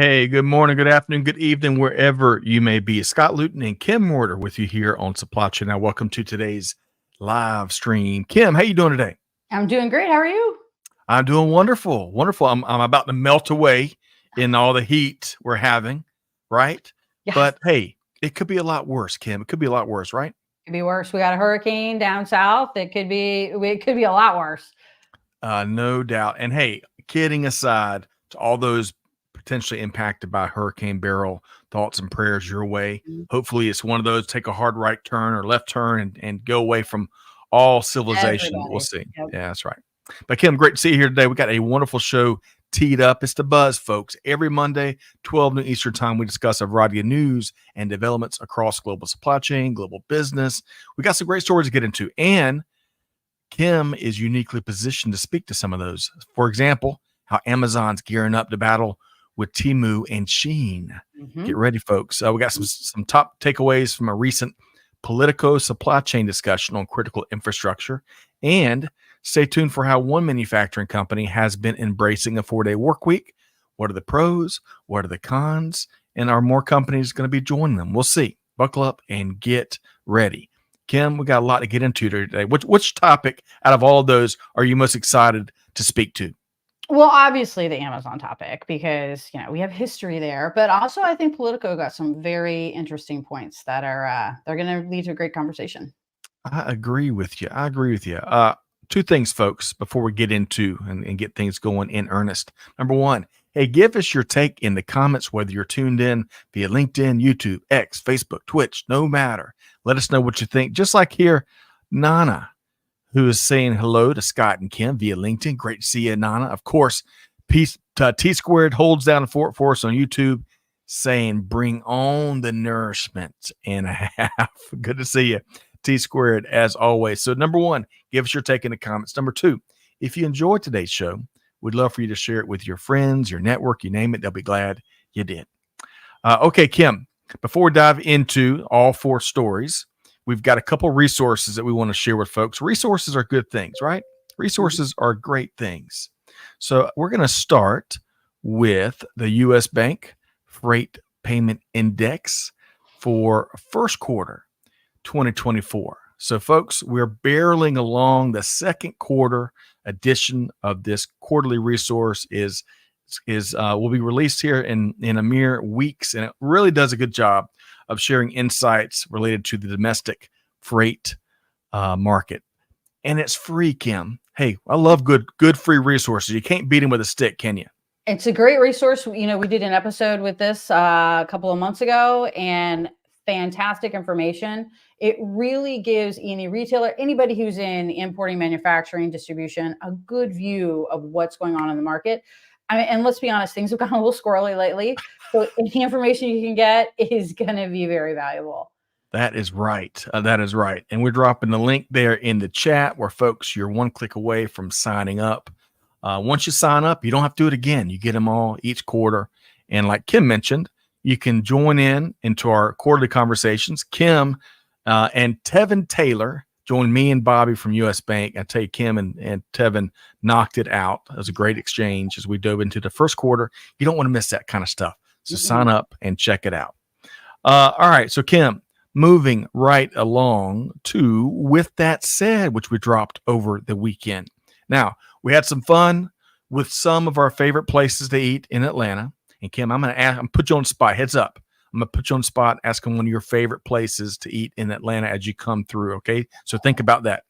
Hey, good morning, good afternoon, good evening, wherever you may be. Scott Luton and Kim Reuter with you here on Supply Chain. Now, welcome to today's live stream. Kim, how you doing today? I'm doing great. How are you? I'm doing wonderful, wonderful. I'm about to melt away in all the heat we're having, right? Yes, But hey, it could be a lot worse, Kim. It could be a lot worse, right? could be worse. We got a hurricane down south. It could be a lot worse. No doubt. And hey, kidding aside, to all those potentially impacted by Hurricane Beryl, thoughts and prayers your way. Mhm. Hopefully, it's one of those take a hard right turn or left turn and go away from all civilization. We'll Everybody. see. Yep. Yeah, that's right. But Kim, great to see you here today. We got a wonderful show teed up. It's the Buzz, folks. Every Monday, 12 noon Eastern time, we discuss a variety of news and developments across global supply chain, global business. We got some great stories to get into. And Kim is uniquely positioned to speak to some of those. For example, how Amazon's gearing up to battle with Temu and Shein. Mhm. Get ready, folks. We got some top takeaways from a recent Politico supply chain discussion on critical infrastructure. And stay tuned for how one manufacturing company has been embracing a 4-day work week. What are the pros? What are the cons? And are more companies going to be joining them? We'll see. Buckle up and get ready. Kim, we got a lot to get into today. Which topic out of all of those are you most excited to speak to? Well, obviously the Amazon topic because we have history there, but also I think Politico got some very interesting points that are they're going to lead to a great conversation. I agree with you. I agree with you. Two things, folks, before we get into and get things going in earnest. Number one, hey, give us your take in the comments, whether you're tuned in via LinkedIn, YouTube, X, Facebook, Twitch, no matter. Let us know what you think. Just like here, Nana, who is saying hello to Scott and Kim via LinkedIn. Great to see you, Nana. Of course, T Squared holds down the fort for us on YouTube, saying, bring on the nourishment and a half. Good to see you. T Squared, as always. So, number one, give us your take in the comments. Number two, if you enjoyed today's show, we'd love for you to share it with your friends, your network, you name it. They'll be glad you did. Okay, Kim, before we dive into all four stories, we've got a couple resources that we want to share with folks. Resources are good things, right? Resources are great things. So, we're going to start with the U.S. Bank Freight Payment Index for first quarter 2024. So, folks, we're barreling along. The second quarter edition of this quarterly resource will be released here in a mere weeks, and it really does a good job of sharing insights related to the domestic freight market. And it's free, Kim. Hey, I love good free resources. You can't beat them with a stick, can you? It's a great resource. We did an episode with this a couple of months ago, and fantastic information. It really gives any retailer, anybody who's in importing, manufacturing, distribution, a good view of what's going on in the market. And let's be honest, things have gotten a little squirrely lately. So any information you can get is going to be very valuable. That is right. That is right. And we're dropping the link there in the chat where, folks, you're one click away from signing up. Once you sign up, you don't have to do it again. You get them all each quarter. And like Kim mentioned, you can join into our quarterly conversations. Kim and Tevin Taylor joined me and Bobby from U.S. Bank. I tell you, Kim and Tevin knocked it out. It was a great exchange as we dove into the first quarter. You don't want to miss that kind of stuff. So sign up and check it out. All right. So, Kim, moving right along to With That Said, which we dropped over the weekend. Now, we had some fun with some of our favorite places to eat in Atlanta. And Kim, I'm put you on the spot. Heads up. I'm going to put you on the spot, asking one of your favorite places to eat in Atlanta as you come through. Okay. So think about that.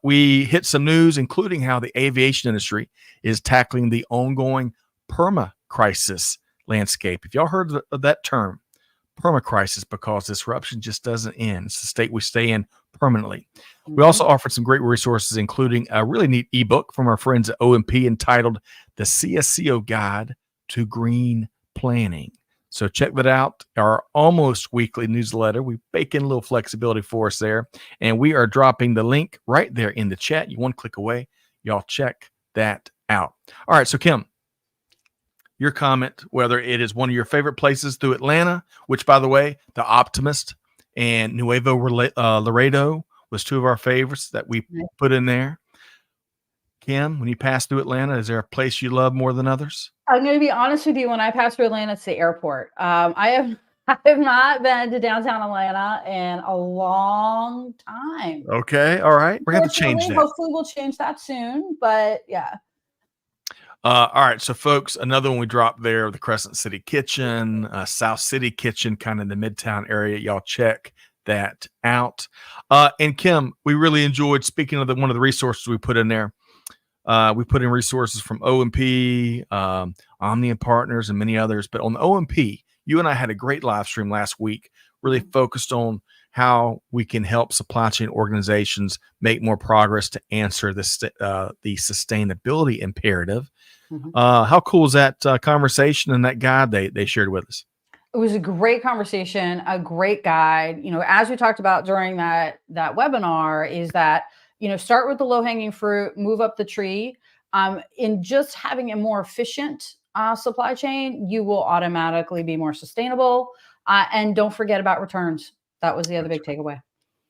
We hit some news, including how the aviation industry is tackling the ongoing perma crisis landscape. If y'all heard of that term, perma crisis, because disruption just doesn't end. It's the state we stay in permanently. We also offered some great resources, including a really neat ebook from our friends at OMP entitled The CSCO Guide to Green Planning. So check that out. Our almost weekly newsletter. We bake in a little flexibility for us there. And we are dropping the link right there in the chat. You one click away. Y'all check that out. All right. So, Kim, your comment, whether it is one of your favorite places through Atlanta, which, by the way, the Optimist and Nuevo Laredo was two of our favorites that we put in there. Kim, when you pass through Atlanta, is there a place you love more than others? I'm going to be honest with you. When I pass through Atlanta, it's the airport. I have not been to downtown Atlanta in a long time. Okay. All right. We're going to change that. Hopefully we'll change that soon. But yeah. All right. So, folks, another one we dropped there, the Crescent City Kitchen, South City Kitchen, kind of in the Midtown area. Y'all check that out. And Kim, we really enjoyed, speaking of one of the resources we put in there. We put in resources from O&P, Omni and Partners, and many others. But on the O&P, you and I had a great live stream last week, really focused on how we can help supply chain organizations make more progress to answer the sustainability imperative. How cool is that conversation and that guide they shared with us? It was a great conversation, a great guide. As we talked about during that webinar, is that start with the low-hanging fruit, move up the tree. In just having a more efficient supply chain, you will automatically be more sustainable. And don't forget about returns. That was the other big takeaway.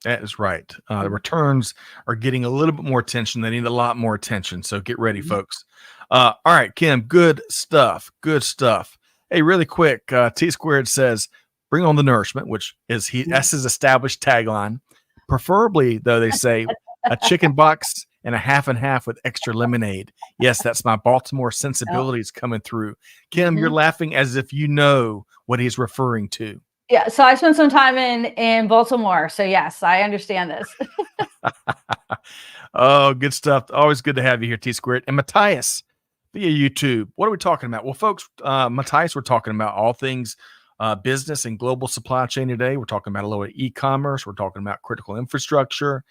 That is right. The returns are getting a little bit more attention. They need a lot more attention. So get ready, folks. All right, Kim, good stuff. Good stuff. Hey, really quick, T Squared says, bring on the nourishment, which is that's his established tagline. Preferably, though, they say, a chicken box and a half and half with extra lemonade. Yes, that's my Baltimore sensibilities coming through. Kim, you're laughing as if you know what he's referring to. Yeah, so I spent some time in Baltimore. So yes, I understand this. Oh, good stuff. Always good to have you here, T Squared. And Matthias via YouTube. What are we talking about? Well, folks, Matthias, we're talking about all things business and global supply chain today. We're talking about a little e-commerce. We're talking about critical infrastructure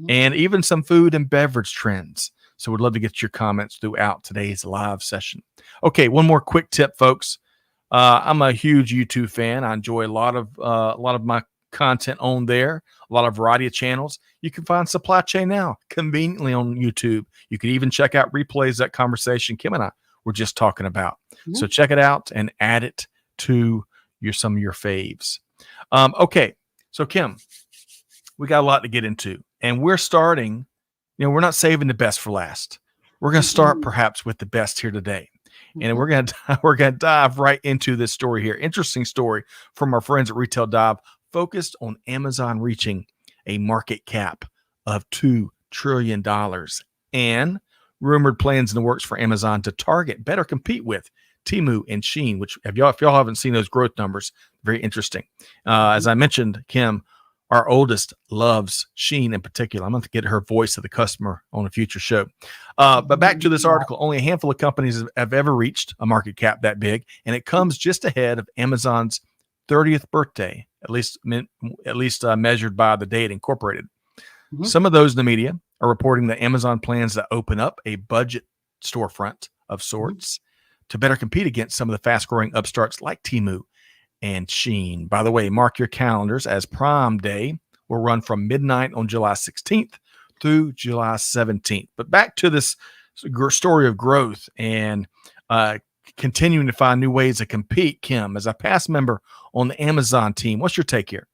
and even some food and beverage trends. So we'd love to get your comments throughout today's live session. Okay, one more quick tip, folks. I'm a huge YouTube fan. I enjoy a lot of my content on there, a lot of variety of channels. You can find Supply Chain Now conveniently on YouTube. You can even check out replays of that conversation Kim and I were just talking about. So check it out and add it to some of your faves. Okay, so Kim, we got a lot to get into, and we're starting. We're not saving the best for last. We're going to start perhaps with the best here today. And we're gonna dive right into this story here. Interesting story from our friends at Retail Dive, focused on Amazon reaching a market cap of $2 trillion and rumored plans in the works for Amazon to better compete with Temu and Shein. Which, if y'all haven't seen those growth numbers, very interesting. As I mentioned, Kim, our oldest loves Shein in particular. I'm going to get her voice of the customer on a future show. But back to this article, only a handful of companies have ever reached a market cap that big, and it comes just ahead of Amazon's 30th birthday, at least measured by the day it incorporated. Some of those in the media are reporting that Amazon plans to open up a budget storefront of sorts to better compete against some of the fast-growing upstarts like Temu and Shein. By the way, mark your calendars, as Prime Day will run from midnight on July 16th through July 17th. But back to this story of growth and continuing to find new ways to compete. Kim, as a past member on the Amazon team, what's your take here?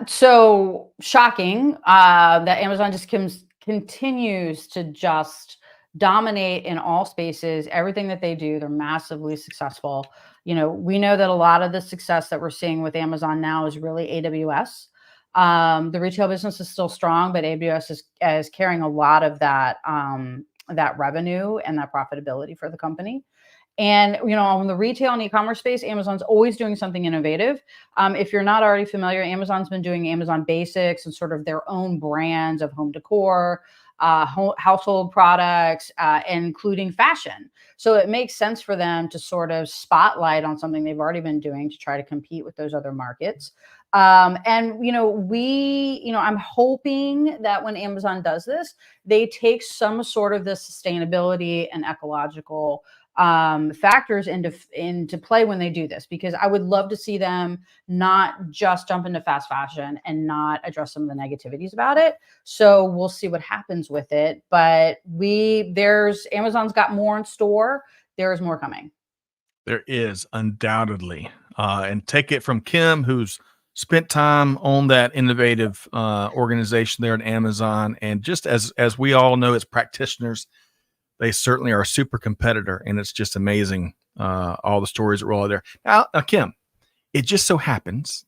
So shocking that Amazon just continues to just dominate in all spaces. Everything that they do, they're massively successful. We know that a lot of the success that we're seeing with Amazon now is really AWS. The retail business is still strong, but AWS is carrying a lot of that revenue and that profitability for the company. And, on the retail and e-commerce space, Amazon's always doing something innovative. If you're not already familiar, Amazon's been doing Amazon Basics and sort of their own brands of home decor, household products, including fashion. So it makes sense for them to sort of spotlight on something they've already been doing to try to compete with those other markets. I'm hoping that when Amazon does this, they take some sort of the sustainability and ecological factors into play when they do this, because I would love to see them not just jump into fast fashion and not address some of the negativities about it. So we'll see what happens with it. But Amazon's got more in store. There's more coming. There is undoubtedly, and take it from Kim, who's spent time on that innovative organization there at Amazon. And just as we all know as practitioners, they certainly are a super competitor, and it's just amazing all the stories that roll out there. Now, Kim, it just so happens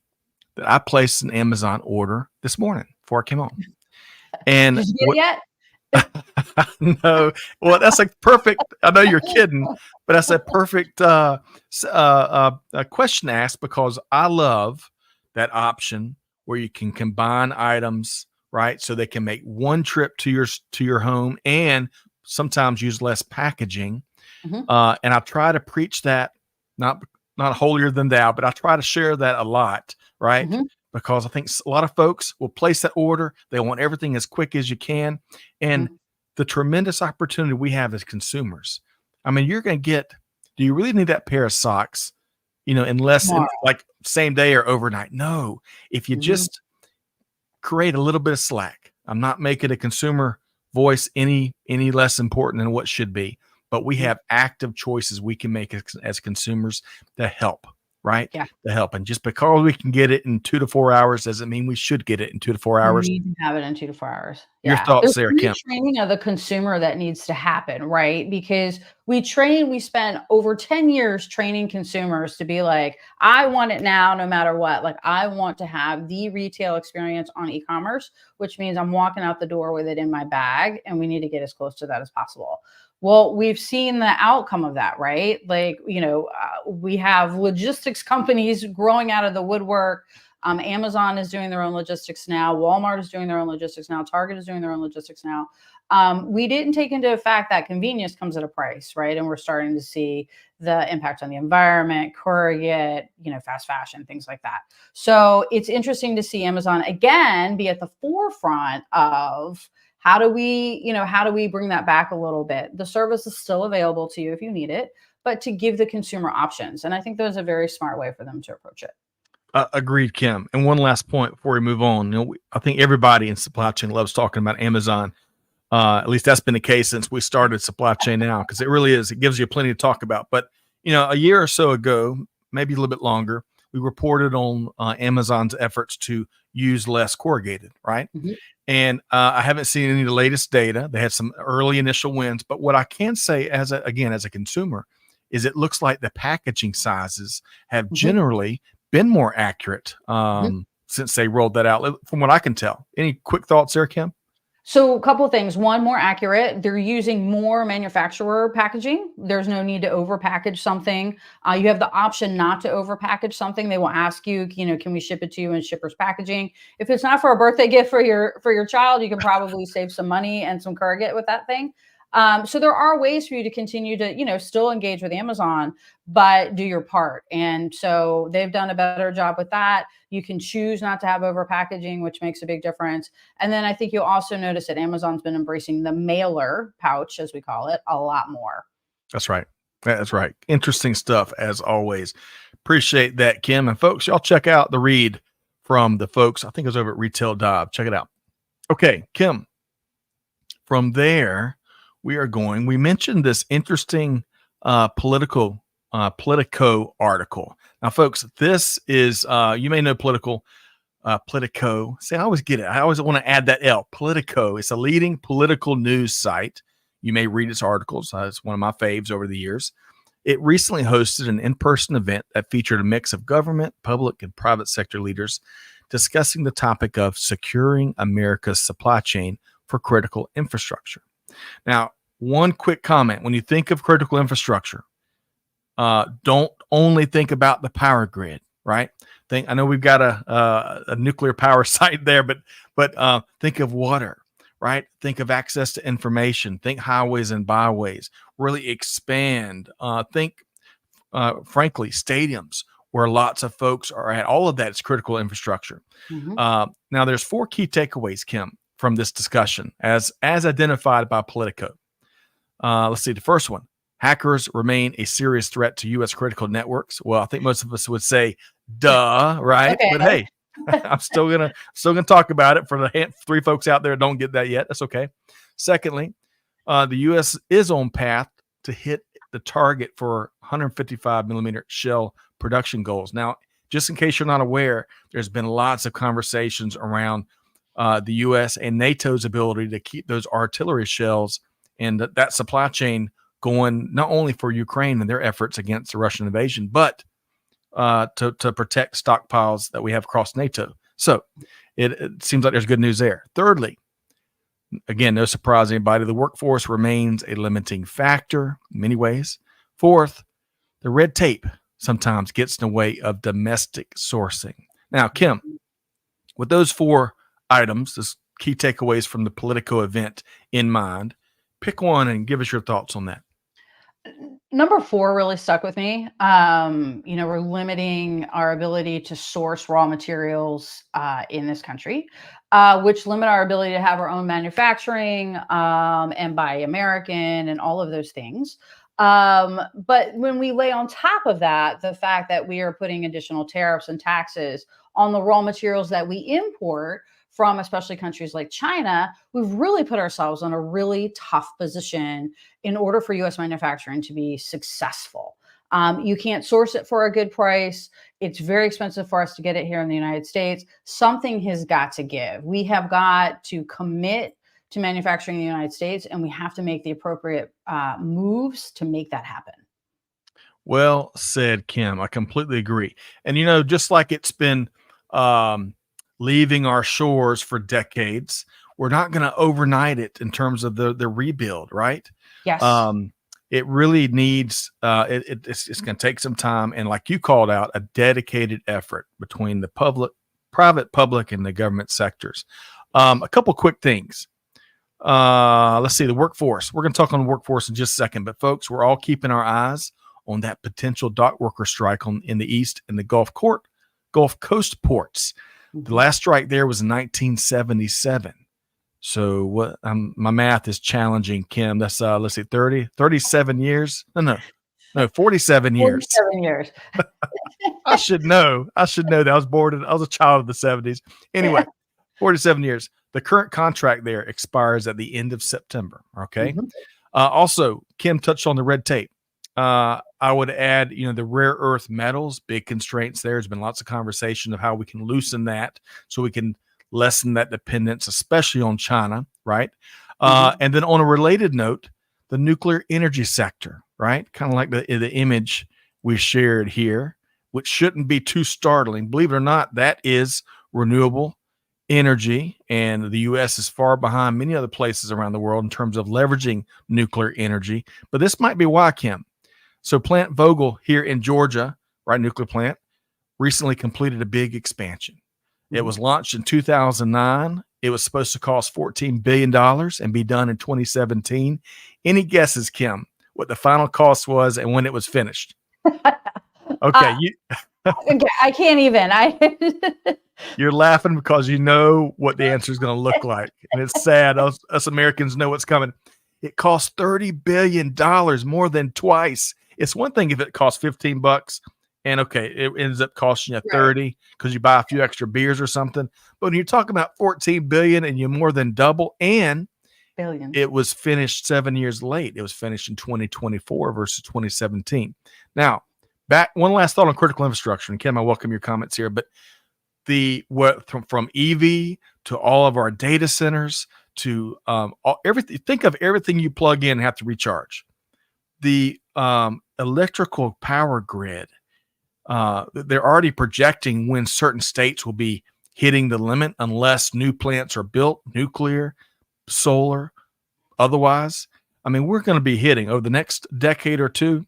that I placed an Amazon order this morning before I came on. And did you get it yet? no, well, that's like perfect. I know you're kidding, but that's a perfect question asked, because I love that option where you can combine items, right? So they can make one trip to your home and sometimes use less packaging. And I try to preach that, not holier than thou, but I try to share that a lot, right? Because I think a lot of folks will place that order. They want everything as quick as you can. And the tremendous opportunity we have as consumers. I mean, you're going to get, do you really need that pair of socks, in less than like same day or overnight? No, if you just create a little bit of slack. I'm not making a consumer voice any less important than what should be, but we have active choices we can make as consumers to help. Right? Yeah. To help. And just because we can get it in 2 to 4 hours doesn't mean we should get it in 2 to 4 hours. We need to have it in 2 to 4 hours. Your thoughts there, Kim? Training of the consumer that needs to happen, right? Because we spent over 10 years training consumers to be like, I want it now, no matter what. Like, I want to have the retail experience on e-commerce, which means I'm walking out the door with it in my bag, and we need to get as close to that as possible. Well, we've seen the outcome of that, right? Like, we have logistics companies growing out of the woodwork. Amazon is doing their own logistics now. Walmart is doing their own logistics now. Target is doing their own logistics now. We didn't take into effect that convenience comes at a price, right? And we're starting to see the impact on the environment, courier, fast fashion, things like that. So it's interesting to see Amazon again be at the forefront of how do we bring that back a little bit? The service is still available to you if you need it, but to give the consumer options. And I think there's a very smart way for them to approach it. Agreed, Kim. And one last point before we move on. I think everybody in supply chain loves talking about Amazon. At least that's been the case since we started Supply Chain Now, because it really is. It gives you plenty to talk about. But, a year or so ago, maybe a little bit longer, we reported on Amazon's efforts to use less corrugated, right? And I haven't seen any of the latest data. They had some early initial wins, but what I can say as a consumer is it looks like the packaging sizes have generally been more accurate since they rolled that out, from what I can tell. Any quick thoughts there, Kim? So a couple of things. One, more accurate. They're using more manufacturer packaging. There's no need to overpackage something. You have the option not to overpackage something. They will ask you, can we ship it to you in shipper's packaging? If it's not for a birthday gift for your child, you can probably save some money and some corrugate with that thing. So there are ways for you to continue to, still engage with Amazon, but do your part. And so they've done a better job with that. You can choose not to have over packaging, which makes a big difference. And then I think you'll also notice that Amazon's been embracing the mailer pouch, as we call it, a lot more. That's right. That's right. Interesting stuff, as always. Appreciate that, Kim. And folks, y'all check out the read from the folks. I think it was over at Retail Dive. Check it out. Okay, Kim. From there, we mentioned this interesting Politico article. Now, folks, this is, you may know Politico. See, I always get it. I always want to add that L. Politico. It's a leading political news site. You may read its articles. It's one of my faves over the years. It recently hosted an in-person event that featured a mix of government, public, and private sector leaders discussing the topic of securing America's supply chain for critical infrastructure. Now, one quick comment. When you think of critical infrastructure, don't only think about the power grid, right? I know we've got a nuclear power site there, but think of water, right? Think of access to information. Think highways and byways. Really expand. Think, frankly, stadiums where lots of folks are at. All of that is critical infrastructure. Now, there's 4 key takeaways, Kim, from this discussion as identified by Politico. Let's see. The first one: hackers remain a serious threat to U.S. critical networks. Well, I think most of us would say, "Duh," right? Okay. But hey, I'm still gonna talk about it for the 3 folks out there that don't get that yet. That's okay. Secondly, the U.S. is on path to hit the target for 155 millimeter shell production goals. Now, just in case you're not aware, there's been lots of conversations around the U.S. and NATO's ability to keep those artillery shells and that supply chain going not only for Ukraine and their efforts against the Russian invasion, but to protect stockpiles that we have across NATO. So it seems like there's good news there. Thirdly, again, no surprise to anybody, the workforce remains a limiting factor in many ways. Fourth, the red tape sometimes gets in the way of domestic sourcing. Now, Kim, with those 4 items, this key takeaways from the Politico event in mind, pick one and give us your thoughts on that. Number 4 really stuck with me. We're limiting our ability to source raw materials in this country, which limit our ability to have our own manufacturing and buy American and all of those things. But when we lay on top of that, the fact that we are putting additional tariffs and taxes on the raw materials that we import from especially countries like China, we've really put ourselves in a really tough position in order for U.S. manufacturing to be successful. You can't source it for a good price. It's very expensive for us to get it here in the United States. Something has got to give. We have got to commit to manufacturing in the United States, and we have to make the appropriate moves to make that happen. Well said, Kim. I completely agree. And, just like it's been leaving our shores for decades, we're not going to overnight it in terms of the rebuild, right? Yes. It really needs, it's going to take some time. And like you called out, a dedicated effort between the private, public, and the government sectors. A couple quick things. Let's see, the workforce. We're going to talk on the workforce in just a second, but folks, we're all keeping our eyes on that potential dock worker strike in the East and the Gulf Coast ports. The last strike there was in 1977. So what? My math is challenging, Kim. That's let's see, 37 years. No, 47 years. 47 years. I should know that. I was a child of the 70s. Anyway, 47 years. The current contract there expires at the end of September. Okay. Also, Kim touched on the red tape. I would add, the rare earth metals, big constraints there. There's been lots of conversation of how we can loosen that so we can lessen that dependence, especially on China, right? And then on a related note, the nuclear energy sector, right? Kind of like the image we shared here, which shouldn't be too startling. Believe it or not, that is renewable energy, and the U.S. is far behind many other places around the world in terms of leveraging nuclear energy. But this might be why, Kim. So Plant Vogtle here in Georgia, right, nuclear plant, recently completed a big expansion. It was launched in 2009. It was supposed to cost $14 billion and be done in 2017. Any guesses, Kim, what the final cost was and when it was finished? Okay. I can't even. You're laughing because you know what the answer is going to look like. And it's sad. Us Americans know what's coming. It costs $30 billion, more than twice. It's one thing if it costs $15 and it ends up costing you 30 because you buy a few extra beers or something. But when you're talking about 14 billion and you more than double, and billion, it was finished 7 years late. It was finished in 2024 versus 2017. Now, back one last thought on critical infrastructure. And Kim, I welcome your comments here, but from EV to all of our data centers to everything. Think of everything you plug in and have to recharge. The electrical power grid. They're already projecting when certain states will be hitting the limit unless new plants are built, nuclear, solar, otherwise. I mean, we're going to be hitting over the next decade or two.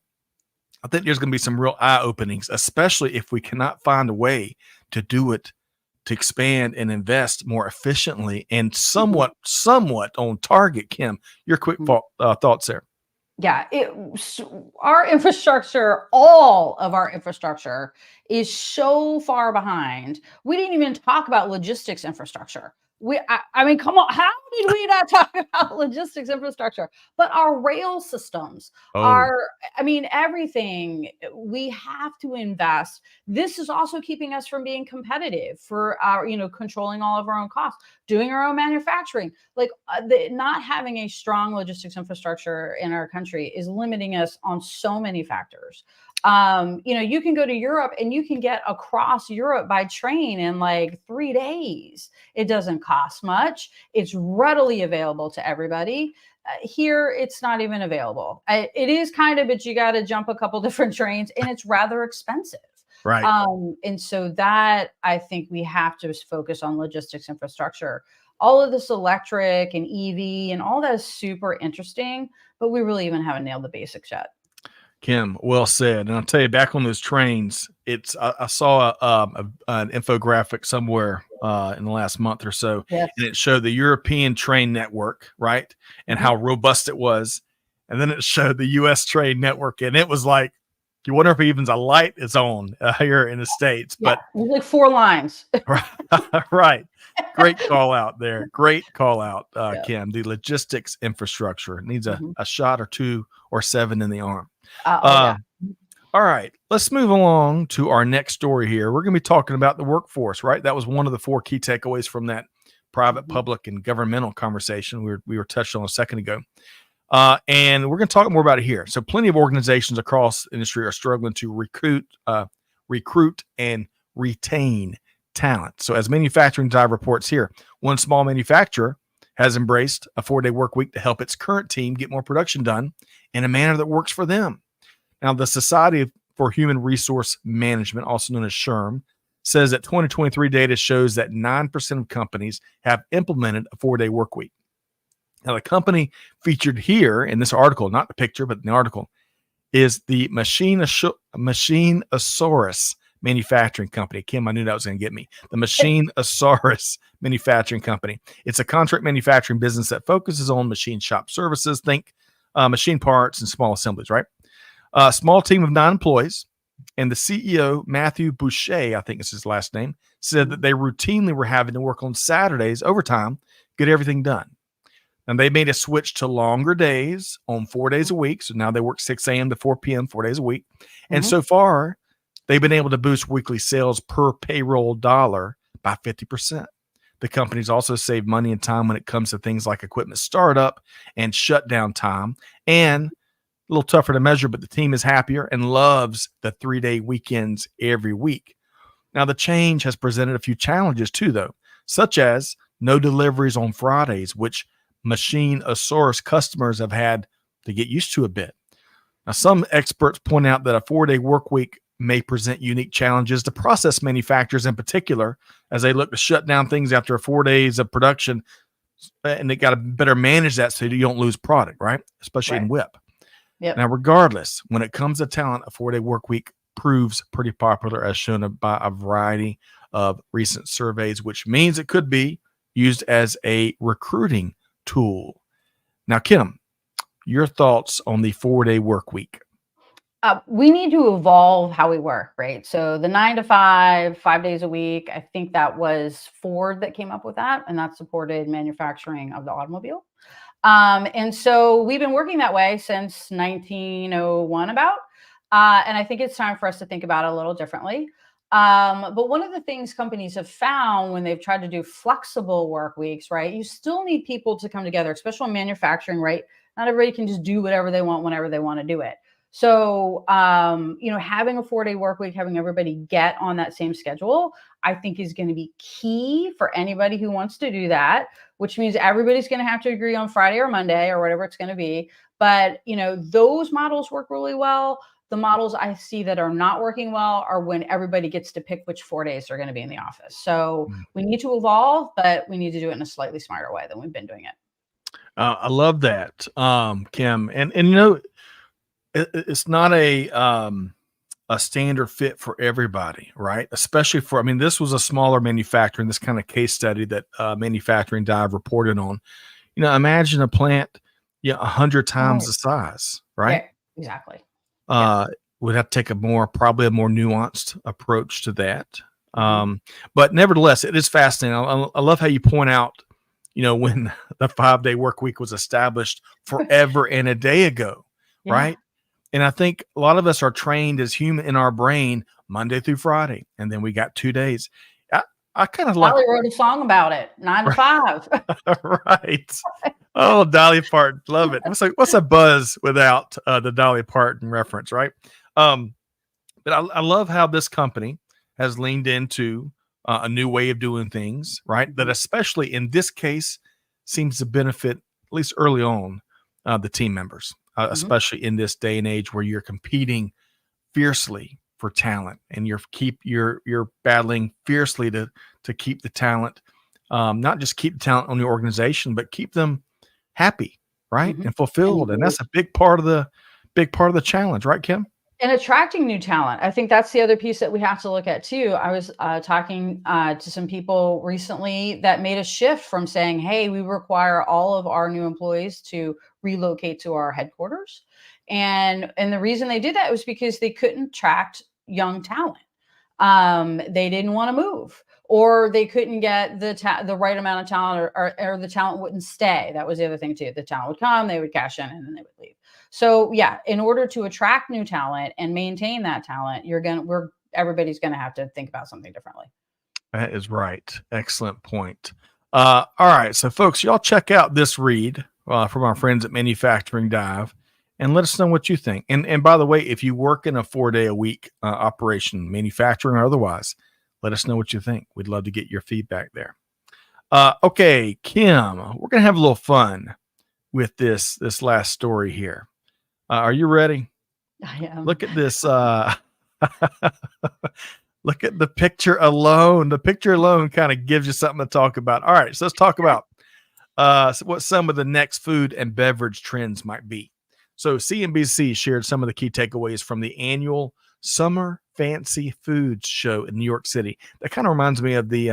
I think there's going to be some real eye openings, especially if we cannot find a way to do it, to expand and invest more efficiently and somewhat on target. Kim, your quick thoughts there. Yeah, our infrastructure, all of our infrastructure is so far behind. We didn't even talk about logistics infrastructure. I mean, come on, how did we not talk about logistics infrastructure? But our rail systems everything, we have to invest. This is also keeping us from being competitive for our, controlling all of our own costs, doing our own manufacturing. Like not having a strong logistics infrastructure in our country is limiting us on so many factors. You can go to Europe and you can get across Europe by train in like 3 days. It doesn't cost much. It's readily available to everybody. Here, it's not even available. It is kind of, but you got to jump a couple different trains, and it's rather expensive. Right. And so that, I think we have to focus on logistics infrastructure. All of this electric and EV and all that is super interesting, but we really even haven't nailed the basics yet. Kim, well said. And I'll tell you, back on those trains, I saw an infographic somewhere in the last month or so, Yes. and it showed the European train network, right, and how robust it was, and then it showed the U.S. train network, and it was like, you wonder if even a light is on here in the States. Yeah, But it was like 4 lines. right, great call out there. Great call out, Yeah. Kim. The logistics infrastructure needs Mhm. a shot or 2 or 7 in the arm. Yeah. All right, let's move along to our next story here. We're going to be talking about the workforce, right? That was one of the 4 key takeaways from that private, public, and governmental conversation we were touched on a second ago. And we're going to talk more about it here. So plenty of organizations across industry are struggling to recruit and retain talent. So as Manufacturing Dive reports here, one small manufacturer has embraced a 4-day work week to help its current team get more production done in a manner that works for them. Now, the Society for Human Resource Management, also known as SHRM, says that 2023 data shows that 9% of companies have implemented a 4-day work week. Now, the company featured here in this article, not the picture, but in the article, is the Machine-Asaurus Manufacturing Company. Kim, I knew that was going to get me. The Machine-Asaurus Manufacturing Company. It's a contract manufacturing business that focuses on machine shop services. Think machine parts and small assemblies, right? A small team of 9 employees, and the CEO, Matthew Boucher, I think is his last name, said that they routinely were having to work on Saturdays overtime, get everything done. And they made a switch to longer days on 4 days a week. So now they work 6 a.m. to 4 p.m., 4 days a week. And so far, they've been able to boost weekly sales per payroll dollar by 50%. The company's also saved money and time when it comes to things like equipment startup and shutdown time. And a little tougher to measure, but the team is happier and loves the 3-day weekends every week. Now, the change has presented a few challenges too, though, such as no deliveries on Fridays, which Machine-Asaurus customers have had to get used to a bit. Now, some experts point out that a 4-day work week may present unique challenges to process manufacturers in particular as they look to shut down things after 4 days of production, and they got to better manage that so you don't lose product, right? Especially in WIP. Yep. Now, regardless, when it comes to talent, a 4-day work week proves pretty popular as shown by a variety of recent surveys, which means it could be used as a recruiting tool. Now, Kim, your thoughts on the 4-day work week? We need to evolve how we work, right? So the 9 to 5, 5 days a week, I think that was Ford that came up with that, and that supported manufacturing of the automobile. And so we've been working that way since 1901 about, and I think it's time for us to think about it a little differently. But one of the things companies have found when they've tried to do flexible work weeks, right? You still need people to come together, especially in manufacturing, right? Not everybody can just do whatever they want whenever they want to do it. So, having a 4-day work week, having everybody get on that same schedule, I think is going to be key for anybody who wants to do that, which means everybody's going to have to agree on Friday or Monday or whatever it's going to be. But, those models work really well. The models I see that are not working well are when everybody gets to pick which 4 days they're going to be in the office. So we need to evolve, but we need to do it in a slightly smarter way than we've been doing it. I love that, Kim. And it's not a standard fit for everybody, right? Especially this was a smaller manufacturer in this kind of case study that Manufacturing Dive reported on. Imagine a plant, 100 times the size, right? Yeah, exactly. Would have to take probably a more nuanced approach to that. But nevertheless, it is fascinating. I love how you point out, when the 5-day work week was established forever and a day ago, right? And I think a lot of us are trained as human in our brain Monday through Friday, and then we got 2 days. I kind of like. Dolly wrote a song about it, 9 to 5. Right. Oh, Dolly Parton, love it. What's a buzz without the Dolly Parton reference, right? But I love how this company has leaned into a new way of doing things, right? That especially in this case seems to benefit, at least early on, the team members, especially in this day and age where you're competing fiercely for talent, and you're battling fiercely to keep the talent, not just keep the talent on the organization, but keep them happy, right, and fulfilled. And that's a big part of the challenge, right, Kim? And attracting new talent. I think that's the other piece that we have to look at too. I was talking to some people recently that made a shift from saying, hey, we require all of our new employees to relocate to our headquarters. And the reason they did that was because they couldn't attract young talent. They didn't want to move, or they couldn't get the right amount of talent, or the talent wouldn't stay. That was the other thing too. The talent would come, they would cash in, and then they would leave. So yeah, in order to attract new talent and maintain that talent, everybody's going to have to think about something differently. That is right. Excellent point. All right. So folks, y'all check out this read from our friends at Manufacturing Dive and let us know what you think. And by the way, if you work in a 4-day-a-week operation, manufacturing or otherwise, let us know what you think. We'd love to get your feedback there. Okay, Kim, we're going to have a little fun with this last story here. Are you ready? I am. Look at this. Look at the picture alone. The picture alone kind of gives you something to talk about. All right, so let's talk about what some of the next food and beverage trends might be. So CNBC shared some of the key takeaways from the annual Summer Fancy Foods show in New York City. That kind of reminds me of the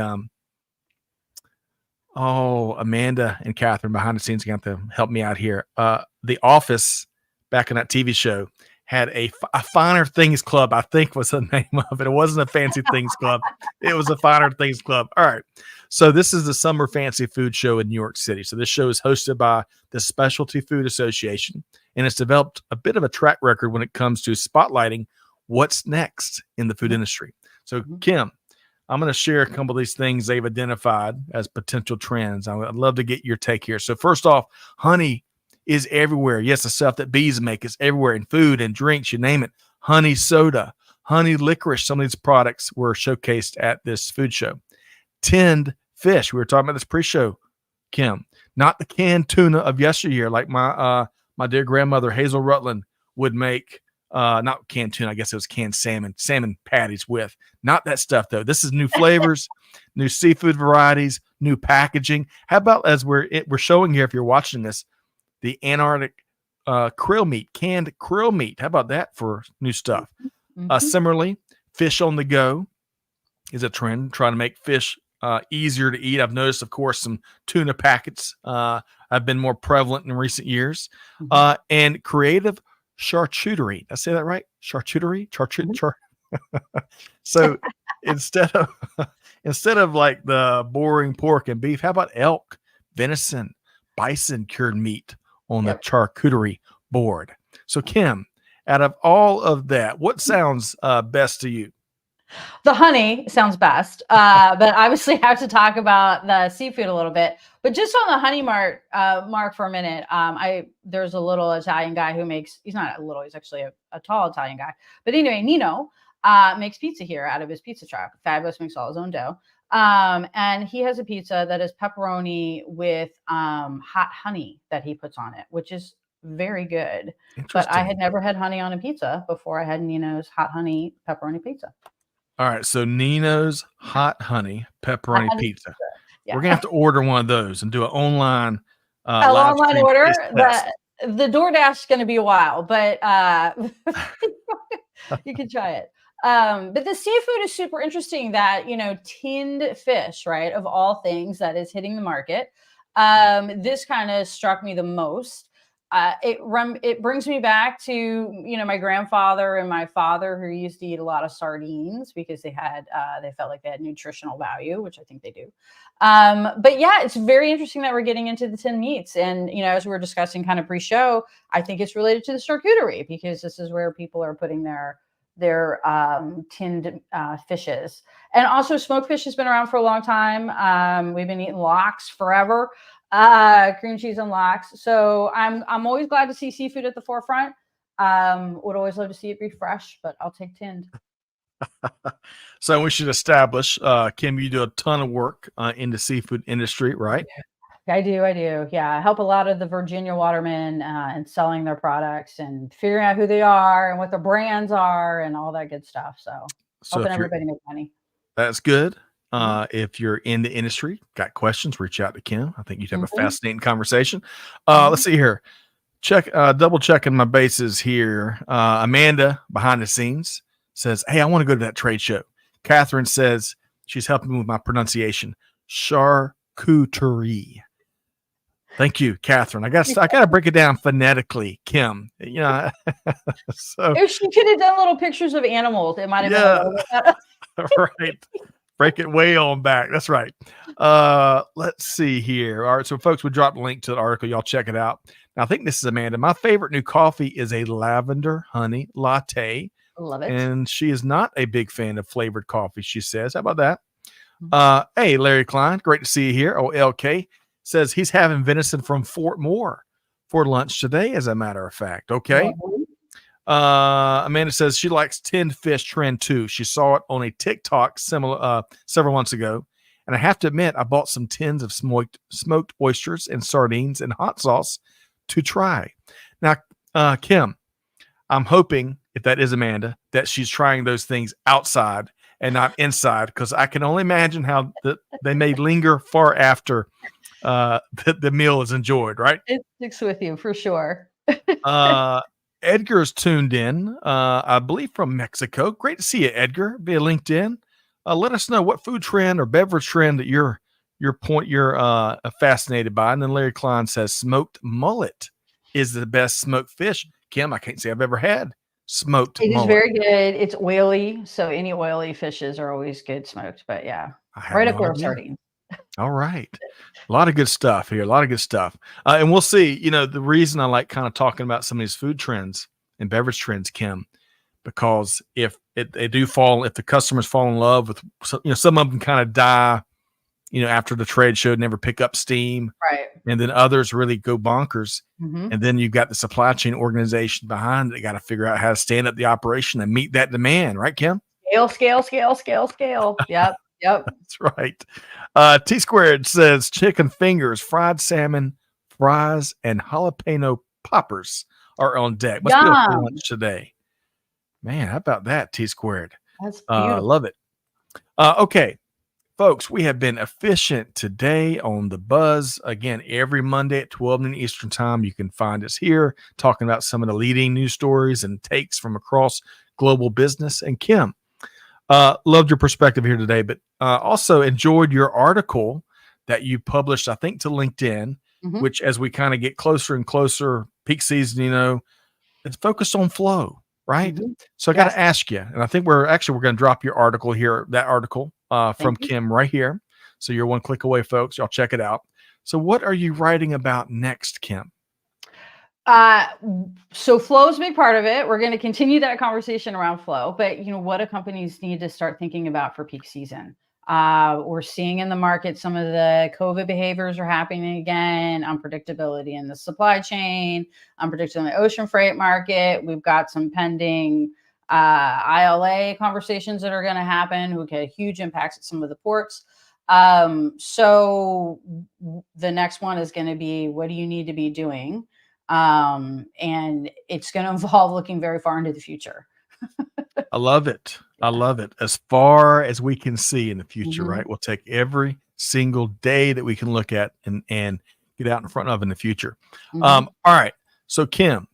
Amanda and Catherine behind the scenes got to help me out here. The Office, back in that TV show, had a Finer Things Club, I think was the name of it. It wasn't a Fancy Things Club. It was a Finer Things Club. All right. So this is the Summer Fancy Food Show in New York City. So this show is hosted by the Specialty Food Association, and it's developed a bit of a track record when it comes to spotlighting what's next in the food industry. So Kim, I'm going to share a couple of these things they've identified as potential trends. I'd love to get your take here. So first off, honey is everywhere. Yes, the stuff that bees make is everywhere in food and drinks, you name it. Honey soda, honey licorice. Some of these products were showcased at this food show. Tinned fish. We were talking about this pre-show, Kim. Not the canned tuna of yesteryear, like my dear grandmother Hazel Rutland would make. Not canned tuna, I guess it was canned salmon patties with. Not that stuff though. This is new flavors, new seafood varieties, new packaging. How about, as we're showing here, if you're watching this, the Antarctic krill meat, canned krill meat. How about that for new stuff? Similarly, fish on the go is a trend, trying to make fish easier to eat. I've noticed, of course, some tuna packets have been more prevalent in recent years. And creative charcuterie. Did I say that right? Charcuterie? So instead of like the boring pork and beef, how about elk, venison, bison cured meat on the charcuterie board? So Kim, out of all of that, what sounds best to you? The honey sounds best, but obviously I have to talk about the seafood a little bit. But just on the honey mark for a minute, there's a little Italian guy who makes, he's not a little, he's actually a tall Italian guy. But anyway, Nino makes pizza here out of his pizza truck. Fabulous, makes all his own dough. And he has a pizza that is pepperoni with hot honey that he puts on it, which is very good. But I had never had honey on a pizza before I had Nino's hot honey pepperoni pizza. All right, so Nino's hot honey pepperoni pizza. Yeah. We're gonna have to order one of those and do an online online order. The DoorDash is going to be a while, but you can try it. But the seafood is super interesting. That, tinned fish, right, of all things, that is hitting the market. This kind of struck me the most. It brings me back to, my grandfather and my father, who used to eat a lot of sardines because they felt like they had nutritional value, which I think they do. But yeah, it's very interesting that we're getting into the tinned meats. And, as we were discussing kind of pre-show, I think it's related to the charcuterie, because this is where people are putting their tinned fishes. And also, smoked fish has been around for a long time. We've been eating lox forever. Cream cheese and lox. So I'm always glad to see seafood at the forefront. Would always love to see it be fresh, but I'll take tinned. So we should establish, Kim, you do a ton of work in the seafood industry, right? I do. Yeah. I help a lot of the Virginia watermen in selling their products and figuring out who they are and what their brands are and all that good stuff. So So helping if you're, everybody make money. that's good. Mhm. If you're in the industry, got questions, reach out to Kim. I think you'd have a Mhm. fascinating conversation. Mhm. Let's see here. Double checking my bases here. Amanda behind the scenes says, "Hey, I want to go to that trade show." Catherine says she's helping me with my pronunciation. Charcuterie. Thank you, Catherine. I gotta break it down phonetically, Kim. So If she could have done little pictures of animals, it might have been a yeah, little bit better. right. Break it way on back. That's right. Let's see here. All right, so folks, we dropped a link to the article. Y'all check it out. Now, I think this is Amanda. My favorite new coffee is a lavender honey latte, Love it. and she is not a big fan of flavored coffee. She says, "How about that?" Mhm. Hey, Larry Klein, great to see you here. Oh, LK says he's having venison from Fort Moore for lunch today. As a matter of fact, okay. Lovely. Amanda says she likes tinned fish trend too. She saw it on a TikTok several months ago. And I have to admit, I bought some tins of smoked oysters and sardines and hot sauce to try. Now, Kim, I'm hoping, if that is Amanda, that she's trying those things outside and not inside, because I can only imagine how they may linger far after the meal is enjoyed, right? It sticks with you for sure. Uh, Edgar's tuned in, I believe from Mexico. Great to see you, Edgar, via LinkedIn. Let us know what food trend or beverage trend that you're fascinated by. And then Larry Klein says smoked mullet is the best smoked fish. Kim, I can't say I've ever had smoked It is mullet. very good. It's oily, so any oily fishes are always good smoked. But yeah, I had right up no there with idea. sardines. All right. A lot of good stuff here. A lot of good stuff. And we'll see, the reason I like kind of talking about some of these food trends and beverage trends, Kim, because if the customers fall in love with, some of them kind of die, after the trade show, never pick up steam. Right. And then others really go bonkers. Mhm. And then you've got the supply chain organization behind it. They got to figure out how to stand up the operation and meet that demand. Right, Kim? Scale. Yep. That's right. T Squared says chicken fingers, fried salmon, fries, and jalapeno poppers are on deck. Must be a full Yum. lunch today. Man, how about that, T Squared? That's beautiful. Love it. Okay, folks, we have been efficient today on the Buzz. Again, every Monday at 12 noon Eastern Time, you can find us here talking about some of the leading news stories and takes from across global business. And Kim, loved your perspective here today, but also enjoyed your article that you published, I think, to LinkedIn, Mhm. which as we kind of get closer and closer, peak season, it's focused on flow, right? Mhm. So I got to ask you, and I think we're going to drop your article here, that article from Thank you. Kim right here. So you're one click away, folks. Y'all check it out. So what are you writing about next, Kim? So flow is a big part of it. We're going to continue that conversation around flow, but what do companies need to start thinking about for peak season? We're seeing in the market some of the COVID behaviors are happening again, unpredictability in the supply chain, unpredictability in the ocean freight market. We've got some pending ILA conversations that are going to happen, who get huge impacts at some of the ports. So the next one is going to be, what do you need to be doing? And it's going to involve looking very far into the future. I love it. I love it. As far as we can see in the future, Mhm. right? We'll take every single day that we can look at and get out in front of in the future. Mhm. All right. So Kim,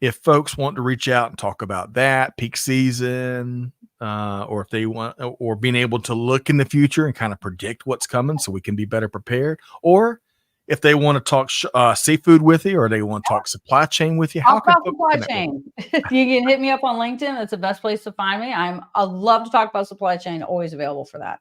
if folks want to reach out and talk about that peak season, or if they want, or being able to look in the future and kind of predict what's coming so we can be better prepared, or if they want to talk seafood with you, or they want to talk supply chain with you, how Talk can about folks supply connect with you? chain. You can hit me up on LinkedIn. That's the best place to find me. I love to talk about supply chain. Always available for that.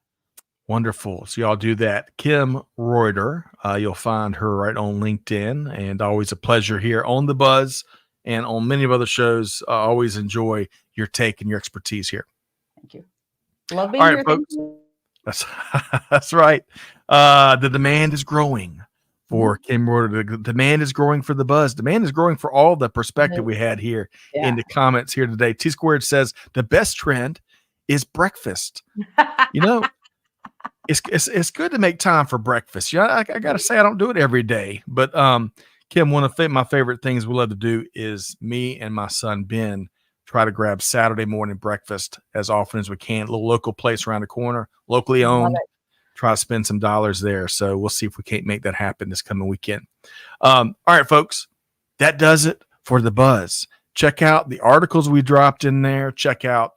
Wonderful. So y'all do that. Kim Reuter, you'll find her right on LinkedIn, and always a pleasure here on the Buzz and on many of other shows. Always enjoy your take and your expertise here. Thank you. Love being All right, here. Thank folks. you. That's right. The demand is growing for Mhm. Kim Reuter. The demand is growing for the Buzz. Demand is growing for all the perspective we had here in Yeah. the comments here today. T Squared says the best trend is breakfast. You know, it's good to make time for breakfast. Yeah, I got to say I don't do it every day, but Kim, one of my favorite things we love to do is me and my son Ben try to grab Saturday morning breakfast as often as we can. A little local place around the corner, locally owned. Try to spend some dollars there. So we'll see if we can't make that happen this coming weekend. All right, folks, that does it for the buzz. Check out the articles we dropped in there. Check out,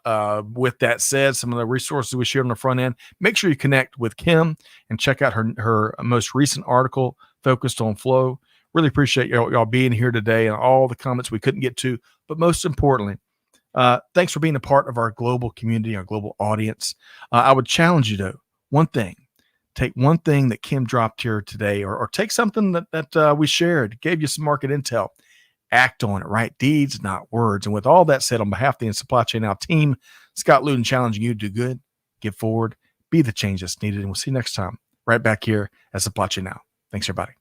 with that said, some of the resources we shared on the front end. Make sure you connect with Kim and check out her most recent article focused on flow. Really appreciate y'all being here today and all the comments we couldn't get to. But most importantly, thanks for being a part of our global community, our global audience. I would challenge you, though, one thing. Take one thing that Kim dropped here today, or take something that we shared, gave you some market intel. Act on it, right? Deeds, not words. And with all that said, on behalf of the Supply Chain Now team, Scott Luton challenging you to do good, give forward, be the change that's needed. And we'll see you next time right back here at Supply Chain Now. Thanks, everybody.